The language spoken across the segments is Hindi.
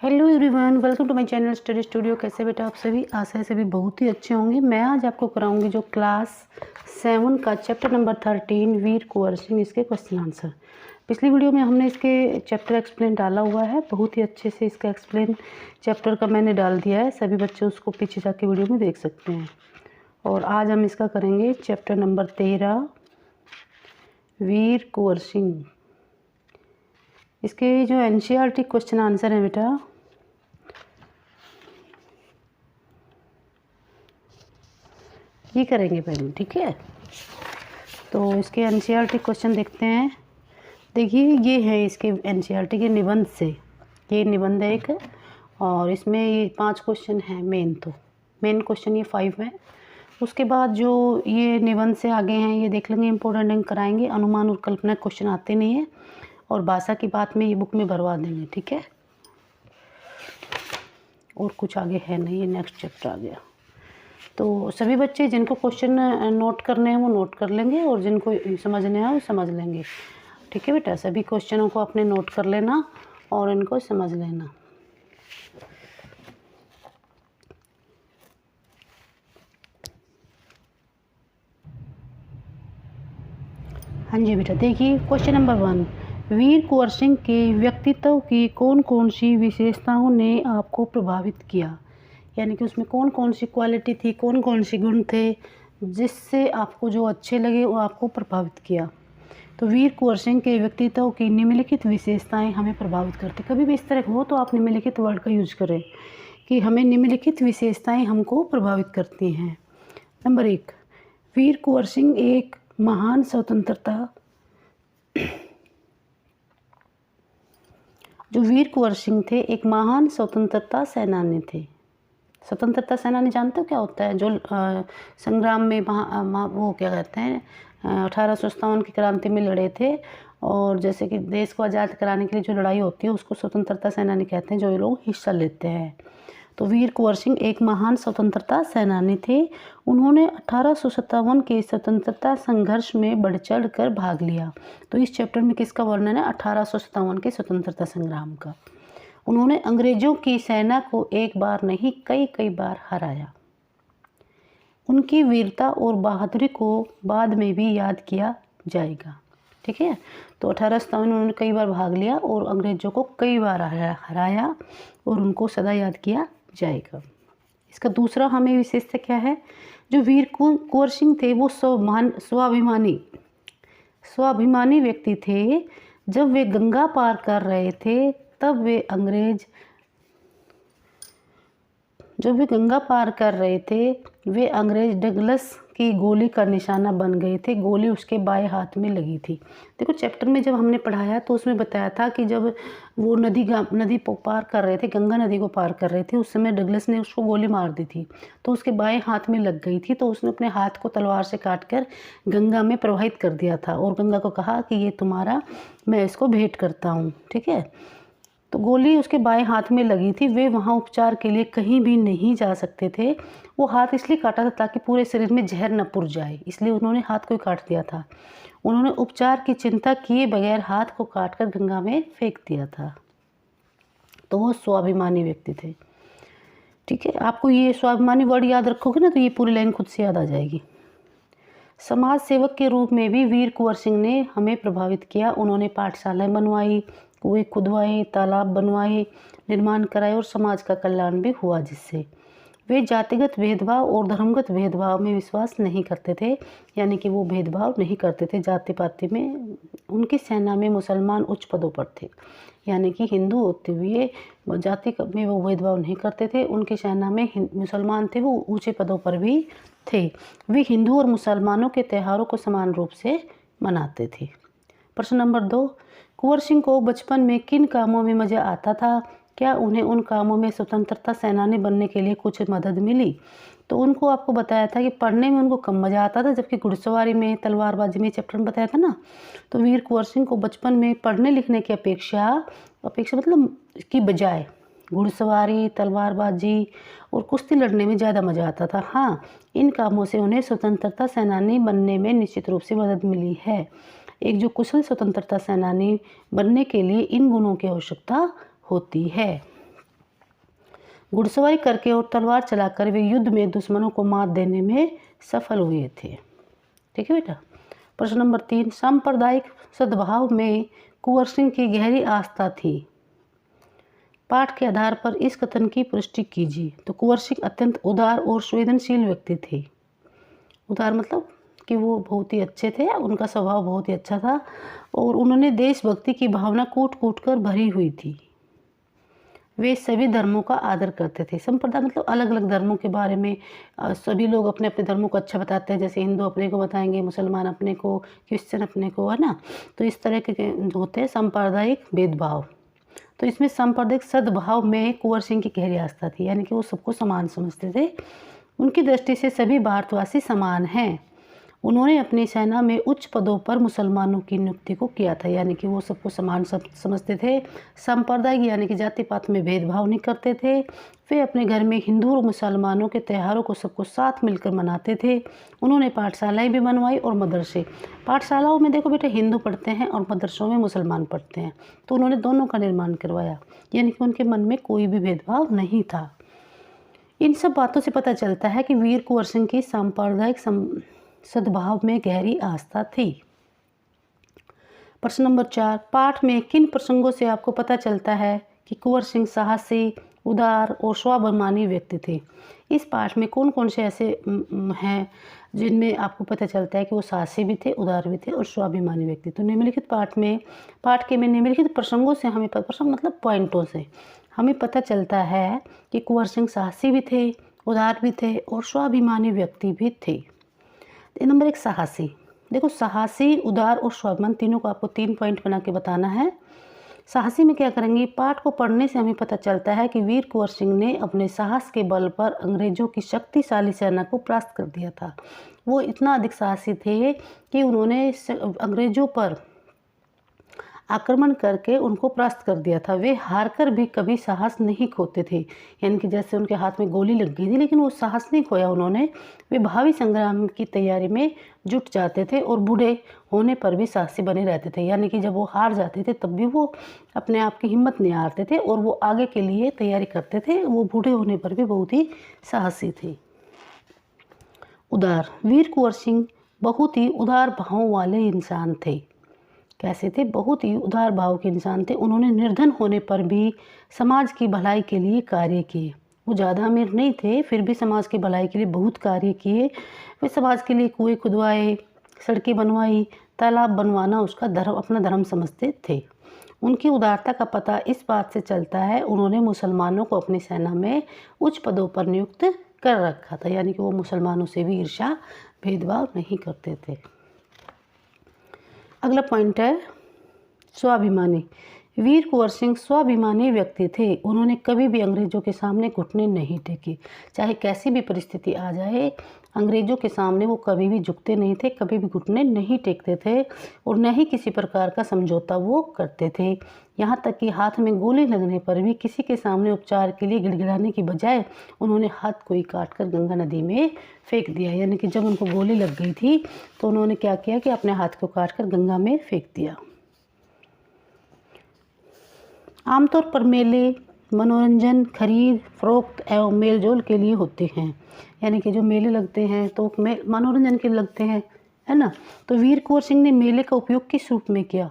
Hello everyone, welcome to my channel study studio. कैसे बेटा आप सभी? आशा है सभी बहुत ही अच्छे होंगे। मैं आज आपको कराऊंगी जो क्लास 7 का चैप्टर नंबर 13 वीर कुंवर सिंह, इसके क्वेश्चन आंसर। पिछली वीडियो में हमने इसके चैप्टर एक्सप्लेन डाला हुआ है, बहुत ही अच्छे से इसका एक्सप्लेन चैप्टर का मैंने डाल दिया है। सभी बच्चे उसको पीछे जाके वीडियो में देख सकते हैं। और आज हम इसका करेंगे चैप्टर नंबर 13 वीर कुंवर सिंह। इसके जो एनसीईआरटी क्वेश्चन आंसर है बेटा, ये करेंगे पहले, ठीक है। तो इसके एनसीईआरटी क्वेश्चन देखते हैं। देखिए, ये है इसके एनसीईआरटी के निबंध से, ये निबंध है एक, और इसमें ये 5 क्वेश्चन हैं मेन। तो मेन क्वेश्चन ये 5 है। उसके बाद जो ये निबंध से आगे हैं ये देख लेंगे, इंपॉर्टेंट अंक कराएंगे। अनुमान और कल्पना क्वेश्चन आते नहीं है, और भाषा की बात में ये बुक में भरवा देंगे, ठीक है। और कुछ आगे है नहीं, ये नेक्स्ट चैप्टर आ गया। तो सभी बच्चे जिनको क्वेश्चन नोट करने हैं वो नोट कर लेंगे, और जिनको समझने हैं वो समझ लेंगे, ठीक है बेटा। सभी क्वेश्चनों को अपने नोट कर लेना और इनको समझ लेना। हाँ जी बेटा, देखिए क्वेश्चन नंबर 1, वीर कुंवर सिंह के व्यक्तित्व की कौन कौन सी विशेषताओं ने आपको प्रभावित किया? यानी कि उसमें कौन कौन सी क्वालिटी थी, कौन कौन से गुण थे जिससे आपको जो अच्छे लगे वो आपको प्रभावित किया। तो वीर कुंवर सिंह के व्यक्तित्व की निम्नलिखित विशेषताएं हमें प्रभावित करती। कभी भी इस तरह हो तो आप निम्नलिखित वर्ड का यूज करें कि हमें निम्नलिखित विशेषताएं हमको प्रभावित करती हैं। नंबर 1, वीर कुंवर सिंह एक महान स्वतंत्रता जो वीर कुंवर सिंह थे एक महान स्वतंत्रता सेनानी थे। स्वतंत्रता सेनानी जानते हो क्या होता है? जो संग्राम में वो क्या कहते हैं 1857 की क्रांति में लड़े थे, और जैसे कि देश को आज़ाद कराने के लिए जो लड़ाई होती है उसको स्वतंत्रता सेनानी कहते हैं, जो ये लोग हिस्सा लेते हैं। तो वीर कुंवर सिंह एक महान स्वतंत्रता सेनानी थे। उन्होंने 1857 के स्वतंत्रता संघर्ष में बढ़ चढ़ कर भाग लिया। तो इस चैप्टर में किसका वर्णन है? 1857 के स्वतंत्रता संग्राम का। उन्होंने अंग्रेजों की सेना को एक बार नहीं कई बार हराया। उनकी वीरता और बहादुरी को बाद में भी याद किया जाएगा, ठीक है। तो 1857 उन्होंने कई बार भाग लिया और अंग्रेजों को कई बार हराया, और उनको सदा याद किया जाएगा। इसका दूसरा हमें विशेषता क्या है? जो वीर कुंवर सिंह थे वो स्वाभिमानी व्यक्ति थे। जब वे गंगा पार कर रहे थे तब वे अंग्रेज डगलस की गोली का निशाना बन गए थे। गोली उसके बाएं हाथ में लगी थी। देखो, चैप्टर में जब हमने पढ़ाया तो उसमें बताया था कि जब वो नदी पार कर रहे थे, गंगा नदी को पार कर रहे थे, उस समय डगलस ने उसको गोली मार दी थी, तो उसके बाएं हाथ में लग गई थी। तो उसने अपने हाथ को तलवार से काट कर गंगा में प्रवाहित कर दिया था, और गंगा को कहा कि ये तुम्हारा, मैं इसको भेंट करता हूँ, ठीक है। तो गोली उसके बाएं हाथ में लगी थी। वे वहाँ उपचार के लिए कहीं भी नहीं जा सकते थे। वो हाथ इसलिए काटा था ताकि पूरे शरीर में जहर न पुर जाए, इसलिए उन्होंने हाथ को ही काट दिया था। उन्होंने उपचार की चिंता किए बगैर हाथ को काटकर गंगा में फेंक दिया था। तो वो स्वाभिमानी व्यक्ति थे, ठीक है। आपको ये स्वाभिमानी वर्ड याद रखोगे ना तो ये पूरी लाइन खुद से याद आ जाएगी। समाज सेवक के रूप में भी वीर कुंवर सिंह ने हमें प्रभावित किया। उन्होंने पाठशालाएं बनवाई, कुएं खुदवाए, तालाब बनवाए, निर्माण कराए, और समाज का कल्याण भी हुआ जिससे। वे जातिगत भेदभाव और धर्मगत भेदभाव में विश्वास नहीं करते थे, यानी कि वो भेदभाव नहीं करते थे जाति पाति में। उनकी सेना में मुसलमान उच्च पदों पर थे, यानी कि हिंदू होते हुए जाति में वो भेदभाव नहीं करते थे। उनकी सेना में मुसलमान थे, वो ऊंचे पदों पर भी थे। वे हिंदू और मुसलमानों के त्योहारों को समान रूप से मनाते थे। प्रश्न नंबर 2, कुंवर सिंह को बचपन में किन कामों में मज़ा आता था? क्या उन्हें उन कामों में स्वतंत्रता सेनानी बनने के लिए कुछ मदद मिली? तो उनको आपको बताया था कि पढ़ने में उनको कम मज़ा आता था, जबकि घुड़सवारी में, तलवारबाजी में चैप्टर में बताया था ना। तो वीर कुंवर सिंह को बचपन में पढ़ने लिखने की अपेक्षा मतलब की बजाय घुड़सवारी, तलवारबाजी और कुश्ती लड़ने में ज़्यादा मज़ा आता था। हाँ, इन कामों से उन्हें स्वतंत्रता सेनानी बनने में निश्चित रूप से मदद मिली है। एक जो कुशल स्वतंत्रता सेनानी बनने के लिए इन गुणों की आवश्यकता होती है। घुड़सवारी करके और तलवार चलाकर वे युद्ध में दुश्मनों को मात देने में सफल हुए थे। ठीक है बेटा। प्रश्न नंबर 3, सांप्रदायिक सद्भाव में कुंवर सिंह की गहरी आस्था थी। पाठ के आधार पर इस कथन की पुष्टि कीजिए। तो कुंवर सिंह अत्यंत उदार और संवेदनशील व्यक्ति थे। उदार मतलब कि वो बहुत ही अच्छे थे, उनका स्वभाव बहुत ही अच्छा था और उन्होंने देशभक्ति की भावना कूट कूट कर भरी हुई थी। वे सभी धर्मों का आदर करते थे। संप्रदाय मतलब अलग अलग धर्मों के बारे में सभी लोग अपने अपने धर्मों को अच्छा बताते हैं, जैसे हिंदू अपने को बताएंगे, मुसलमान अपने को, क्रिश्चियन अपने को, है ना। तो इस तरह के होते हैं सांप्रदायिक भेदभाव। तो इसमें सांप्रदायिक सद्भाव में कुंवर सिंह की गहरी आस्था थी, यानी कि वो सबको समान समझते थे। उनकी दृष्टि से सभी भारतवासी समान हैं। उन्होंने अपनी सेना में उच्च पदों पर मुसलमानों की नियुक्ति को किया था, यानी कि वो सबको समान समझते थे। सांप्रदायिक यानी कि जाति पात में भेदभाव नहीं करते थे। वे अपने घर में हिंदू और मुसलमानों के त्योहारों को सबको साथ मिलकर मनाते थे। उन्होंने पाठशालाएं भी बनवाई और मदरसे। पाठशालाओं में देखो बेटा हिंदू पढ़ते हैं और मदरसों में मुसलमान पढ़ते हैं, तो उन्होंने दोनों का निर्माण करवाया, यानी कि उनके मन में कोई भी भेदभाव नहीं था। इन सब बातों से पता चलता है कि वीर कुंवर सिंह की सांप्रदायिक सद्भाव में गहरी आस्था थी। प्रश्न नंबर 4, पाठ में किन प्रसंगों से आपको पता चलता है कि कुंवर सिंह साहसी, उदार और स्वाभिमानी व्यक्ति थे। इस पाठ में कौन कौन से ऐसे हैं जिनमें आपको पता चलता है कि वो साहसी भी थे, उदार भी थे और स्वाभिमानी व्यक्ति। तो निम्नलिखित पाठ के में निम्नलिखित प्रसंगों से हमें प्रसंग मतलब पॉइंटों से हमें पता चलता है कि कुंवर सिंह साहसी भी थे, उदार भी थे और स्वाभिमानी व्यक्ति भी थे। नंबर 1, साहसी। देखो साहसी, उदार और स्वाभिमान तीनों को आपको 3 पॉइंट बना के बताना है। साहसी में क्या करेंगे, पाठ को पढ़ने से हमें पता चलता है कि वीर कुंवर सिंह ने अपने साहस के बल पर अंग्रेजों की शक्तिशाली सेना को परास्त कर दिया था। वो इतना अधिक साहसी थे कि उन्होंने अंग्रेजों पर आक्रमण करके उनको परास्त कर दिया था। वे हार कर भी कभी साहस नहीं खोते थे, यानी कि जैसे उनके हाथ में गोली लग गई थी लेकिन वो साहस नहीं खोया उन्होंने। वे भावी संग्राम की तैयारी में जुट जाते थे और बूढ़े होने पर भी साहसी बने रहते थे, यानी कि जब वो हार जाते थे तब भी वो अपने आप की हिम्मत नहीं हारते थे और वो आगे के लिए तैयारी करते थे। वो बूढ़े होने पर भी बहुत ही साहसी थे। उदार, वीर कुंवर सिंह बहुत ही उदार भाव वाले इंसान थे। कैसे थे, बहुत ही उदार भाव के इंसान थे। उन्होंने निर्धन होने पर भी समाज की भलाई के लिए कार्य किए। वो ज़्यादा अमीर नहीं थे, फिर भी समाज की भलाई के लिए बहुत कार्य किए। वे समाज के लिए कुएं खुदवाए, सड़कें बनवाई, तालाब बनवाना उसका धर्म, अपना धर्म समझते थे। उनकी उदारता का पता इस बात से चलता है, उन्होंने मुसलमानों को अपनी सेना में उच्च पदों पर नियुक्त कर रखा था, यानी कि वो मुसलमानों से भी ईर्ष्या भेदभाव नहीं करते थे। अगला पॉइंट है स्वाभिमानी। वीर कुंवर सिंह स्वाभिमानी व्यक्ति थे। उन्होंने कभी भी अंग्रेजों के सामने घुटने नहीं टेके, चाहे कैसी भी परिस्थिति आ जाए अंग्रेजों के सामने वो कभी भी झुकते नहीं थे, कभी भी घुटने नहीं टेकते थे और न ही किसी प्रकार का समझौता वो करते थे। यहाँ तक कि हाथ में गोली लगने पर भी किसी के सामने उपचार के लिए गिड़गिड़ाने की बजाय उन्होंने हाथ को ही काट कर गंगा नदी में फेंक दिया, यानी कि जब उनको गोली लग गई थी तो उन्होंने क्या किया कि अपने हाथ को काट कर गंगा में फेंक दिया। आमतौर पर मेले मनोरंजन, खरीद फरोख्त एवं मेल जोल के लिए होते हैं, यानी कि जो मेले लगते हैं तो मनोरंजन के लगते हैं, है ना। तो वीर कुंवर सिंह ने मेले का उपयोग किस रूप में किया,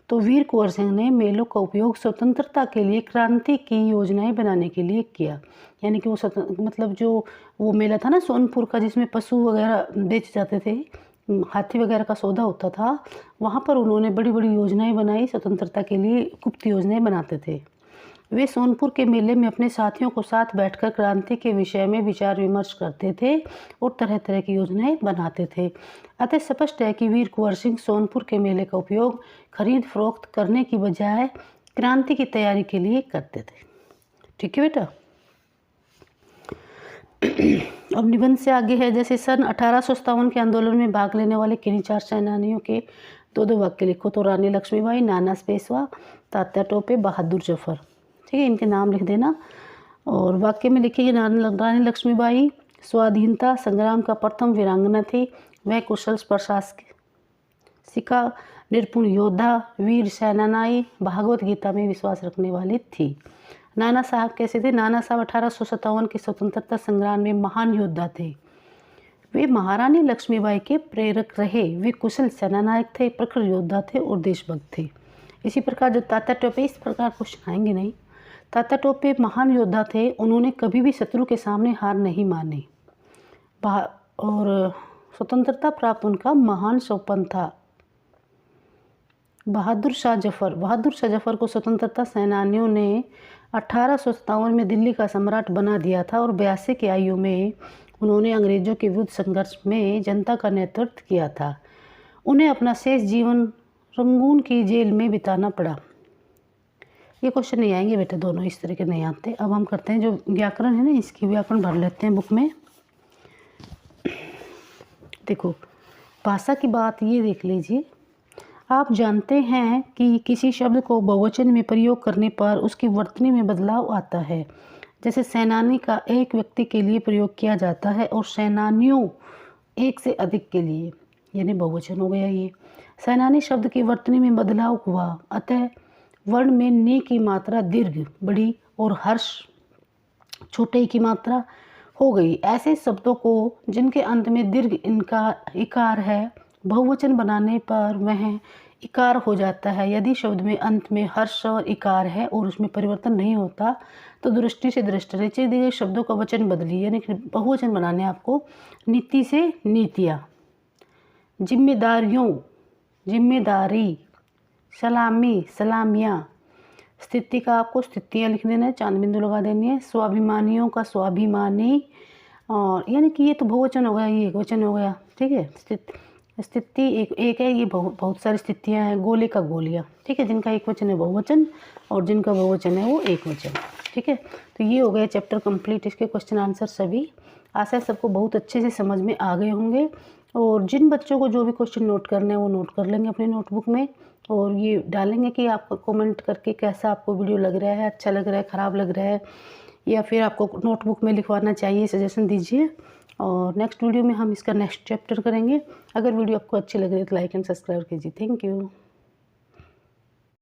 तो वीर कुंवर सिंह ने मेलों का उपयोग स्वतंत्रता के लिए क्रांति की योजनाएं बनाने के लिए किया, यानी कि वो मतलब जो वो मेला था ना सोनपुर का, जिसमें पशु वगैरह बेचे जाते थे, हाथी वगैरह का सौदा होता था, वहाँ पर उन्होंने बड़ी बड़ी योजनाएं बनाई, स्वतंत्रता के लिए गुप्त योजनाएं बनाते थे। वे सोनपुर के मेले में अपने साथियों को साथ बैठकर क्रांति के विषय में विचार विमर्श करते थे और तरह तरह की योजनाएं बनाते थे। अतः स्पष्ट है कि वीर कुंवर सिंह सोनपुर के मेले का उपयोग खरीद फरोख्त करने की बजाय क्रांति की तैयारी के लिए करते थे। ठीक है बेटा। अब निबंध से आगे है, जैसे सन 1857 के आंदोलन में भाग लेने वाले किन्हीं 4 सेनानियों के 2-2 वाक्य लिखो। तो रानी लक्ष्मीबाई, नाना पेशवा, तात्या टोपे, बहादुर जफर। ठीक है, इनके नाम लिख देना और वाक्य में लिखिए रानी लक्ष्मीबाई स्वाधीनता संग्राम का प्रथम वीरांगना थी। वह कुशल प्रशासिका, निपुण योद्धा, वीर सेनानाई, भागवत गीता में विश्वास रखने वाली थी। नाना साहब कैसे थे? नाना साहब 1857 के स्वतंत्रता संग्राम में महान योद्धा थे। वे महारानी लक्ष्मीबाई के प्रेरक रहे। वे कुशल सेनानायक थे, प्रखर योद्धा थे और देशभक्त थे। इसी प्रकार जो तात्या टोपे, इस प्रकार क्वेश्चन आएंगे नहीं। तात्या टोपे महान योद्धा थे, उन्होंने कभी भी शत्रु के सामने हार नहीं मानी और स्वतंत्रता प्राप्त उनका महान सौपन था। बहादुर शाह जफर को स्वतंत्रता सेनानियों ने 1857 में दिल्ली का सम्राट बना दिया था और 82 की आयु में उन्होंने अंग्रेज़ों के विरुद्ध संघर्ष में जनता का नेतृत्व किया था। उन्हें अपना शेष जीवन रंगून की जेल में बिताना पड़ा। ये क्वेश्चन नहीं आएंगे बेटे, दोनों इस तरह के नहीं आते। अब हम करते हैं जो व्याकरण है ना, इसकी व्याकरण भर लेते हैं बुक में। देखो, भाषा की बात ये देख लीजिए। आप जानते हैं कि किसी शब्द को बहुवचन में प्रयोग करने पर उसकी वर्तनी में बदलाव आता है। जैसे सेनानी का एक व्यक्ति के लिए प्रयोग किया जाता है और सेनानियों एक से अधिक के लिए, यानी बहुवचन हो गया ये। सेनानी शब्द की वर्तनी में बदलाव हुआ, अतः वर्ण में नी की मात्रा दीर्घ बढ़ी और हर्ष छोटे की मात्रा हो गई। ऐसे शब्दों को जिनके अंत में दीर्घ इनका इकार है, बहुवचन बनाने पर वह इकार हो जाता है। यदि शब्द में अंत में हर्ष और इकार है और उसमें परिवर्तन नहीं होता तो दृष्टि से दृष्टि नीचे दिए गए शब्दों का वचन बदलिए, यानी कि बहुवचन बनाने आपको नीति से नीतियाँ, जिम्मेदारियों जिम्मेदारी, सलामी सलामियाँ, स्थिति का आपको स्थितियाँ लिख देना है, चांद बिंदु लगा देनी है। स्वाभिमानियों का स्वाभिमानी, और यानी कि ये तो बहुवचन हो गया, ये एक वचन हो गया, ठीक है। स्थिति एक है, ये बहुत सारी स्थितियाँ हैं। गोले का गोलियाँ, ठीक है, जिनका एक वचन है बहुवचन और जिनका बहुवचन है वो एक वचन, ठीक है। तो ये हो गया चैप्टर कंप्लीट, इसके क्वेश्चन आंसर सभी। आशा है सबको बहुत अच्छे से समझ में आ गए होंगे। और जिन बच्चों को जो भी क्वेश्चन नोट करने हैं वो नोट कर लेंगे अपनी नोटबुक में, और ये डालेंगे कि आपको कमेंट करके कैसा आपको वीडियो लग रहा है, अच्छा लग रहा है, ख़राब लग रहा है, या फिर आपको नोटबुक में लिखवाना चाहिए, सजेशन दीजिए। और नेक्स्ट वीडियो में हम इसका नेक्स्ट चैप्टर करेंगे। अगर वीडियो आपको अच्छी लग रही है तो लाइक एंड सब्सक्राइब कीजिए। Thank you.